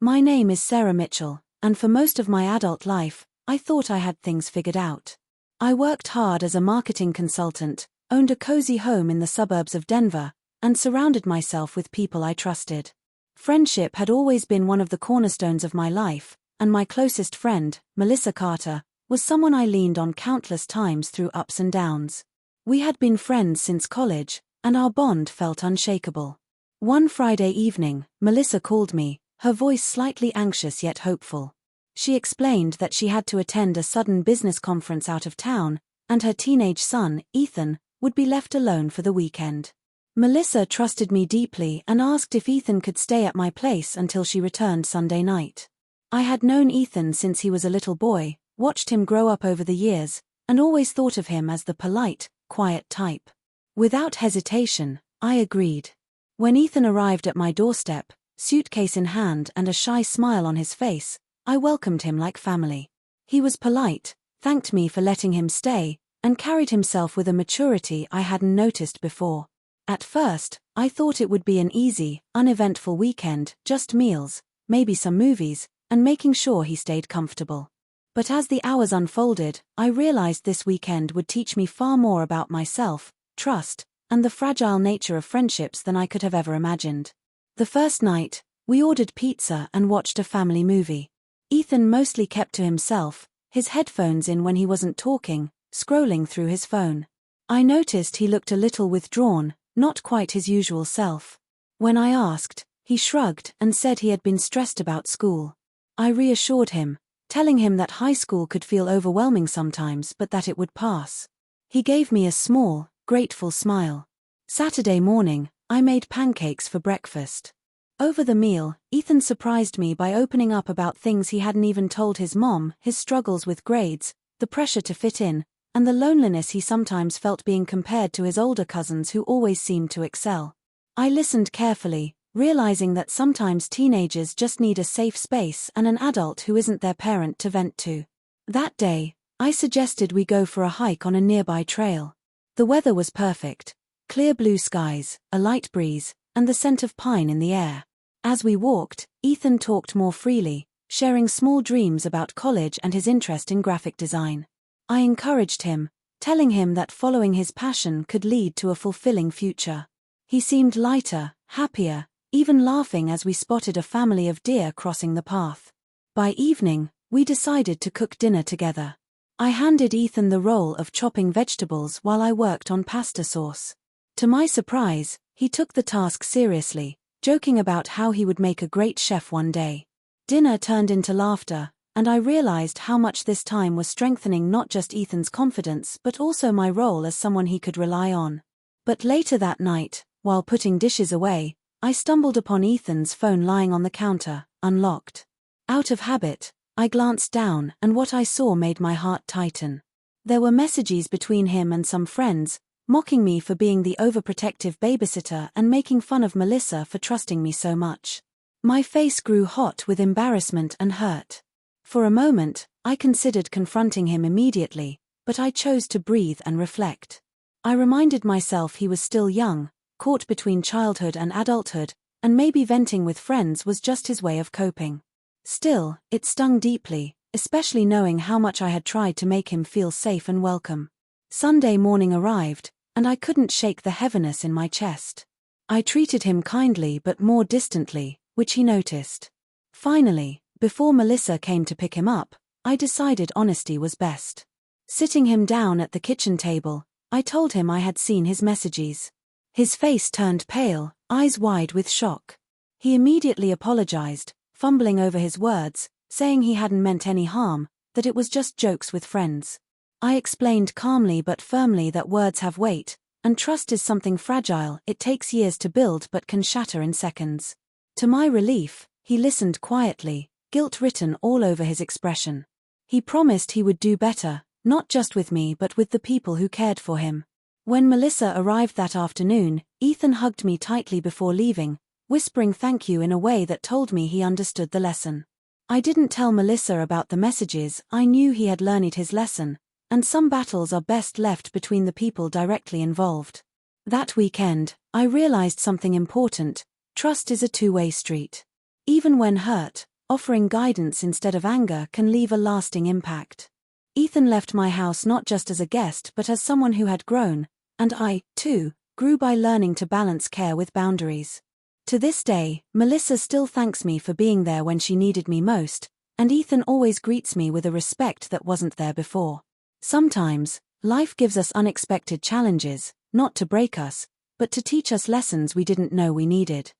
My name is Sarah Mitchell, and for most of my adult life, I thought I had things figured out. I worked hard as a marketing consultant, owned a cozy home in the suburbs of Denver, and surrounded myself with people I trusted. Friendship had always been one of the cornerstones of my life, and my closest friend, Melissa Carter, was someone I leaned on countless times through ups and downs. We had been friends since college, and our bond felt unshakable. One Friday evening, Melissa called me, her voice slightly anxious yet hopeful. She explained that she had to attend a sudden business conference out of town, and her teenage son, Ethan, would be left alone for the weekend. Melissa trusted me deeply and asked if Ethan could stay at my place until she returned Sunday night. I had known Ethan since he was a little boy, watched him grow up over the years, and always thought of him as the polite, quiet type. Without hesitation, I agreed. When Ethan arrived at my doorstep, suitcase in hand and a shy smile on his face, I welcomed him like family. He was polite, thanked me for letting him stay, and carried himself with a maturity I hadn't noticed before. At first, I thought it would be an easy, uneventful weekend, just meals, maybe some movies, and making sure he stayed comfortable. But as the hours unfolded, I realized this weekend would teach me far more about myself, trust, and the fragile nature of friendships than I could have ever imagined. The first night, we ordered pizza and watched a family movie. Ethan mostly kept to himself, his headphones in when he wasn't talking, scrolling through his phone. I noticed he looked a little withdrawn, not quite his usual self. When I asked, he shrugged and said he had been stressed about school. I reassured him, telling him that high school could feel overwhelming sometimes but that it would pass. He gave me a small, grateful smile. Saturday morning, I made pancakes for breakfast. Over the meal, Ethan surprised me by opening up about things he hadn't even told his mom, his struggles with grades, the pressure to fit in, and the loneliness he sometimes felt being compared to his older cousins who always seemed to excel. I listened carefully, realizing that sometimes teenagers just need a safe space and an adult who isn't their parent to vent to. That day, I suggested we go for a hike on a nearby trail. The weather was perfect. Clear blue skies, a light breeze, and the scent of pine in the air. As we walked, Ethan talked more freely, sharing small dreams about college and his interest in graphic design. I encouraged him, telling him that following his passion could lead to a fulfilling future. He seemed lighter, happier, even laughing as we spotted a family of deer crossing the path. By evening, we decided to cook dinner together. I handed Ethan the role of chopping vegetables while I worked on pasta sauce. To my surprise, he took the task seriously, joking about how he would make a great chef one day. Dinner turned into laughter, and I realized how much this time was strengthening not just Ethan's confidence but also my role as someone he could rely on. But later that night, while putting dishes away, I stumbled upon Ethan's phone lying on the counter, unlocked. Out of habit, I glanced down and what I saw made my heart tighten. There were messages between him and some friends, mocking me for being the overprotective babysitter and making fun of Melissa for trusting me so much. My face grew hot with embarrassment and hurt. For a moment, I considered confronting him immediately, but I chose to breathe and reflect. I reminded myself he was still young, caught between childhood and adulthood, and maybe venting with friends was just his way of coping. Still, it stung deeply, especially knowing how much I had tried to make him feel safe and welcome. Sunday morning arrived, and I couldn't shake the heaviness in my chest. I treated him kindly but more distantly, which he noticed. Finally, before Melissa came to pick him up, I decided honesty was best. Sitting him down at the kitchen table, I told him I had seen his messages. His face turned pale, eyes wide with shock. He immediately apologized, fumbling over his words, saying he hadn't meant any harm, that it was just jokes with friends. I explained calmly but firmly that words have weight, and trust is something fragile, it takes years to build but can shatter in seconds. To my relief, he listened quietly, guilt written all over his expression. He promised he would do better, not just with me but with the people who cared for him. When Melissa arrived that afternoon, Ethan hugged me tightly before leaving, whispering thank you in a way that told me he understood the lesson. I didn't tell Melissa about the messages, I knew he had learned his lesson, and some battles are best left between the people directly involved. That weekend, I realized something important: trust is a two-way street. Even when hurt, offering guidance instead of anger can leave a lasting impact. Ethan left my house not just as a guest but as someone who had grown, and I, too, grew by learning to balance care with boundaries. To this day, Melissa still thanks me for being there when she needed me most, and Ethan always greets me with a respect that wasn't there before. Sometimes, life gives us unexpected challenges, not to break us, but to teach us lessons we didn't know we needed.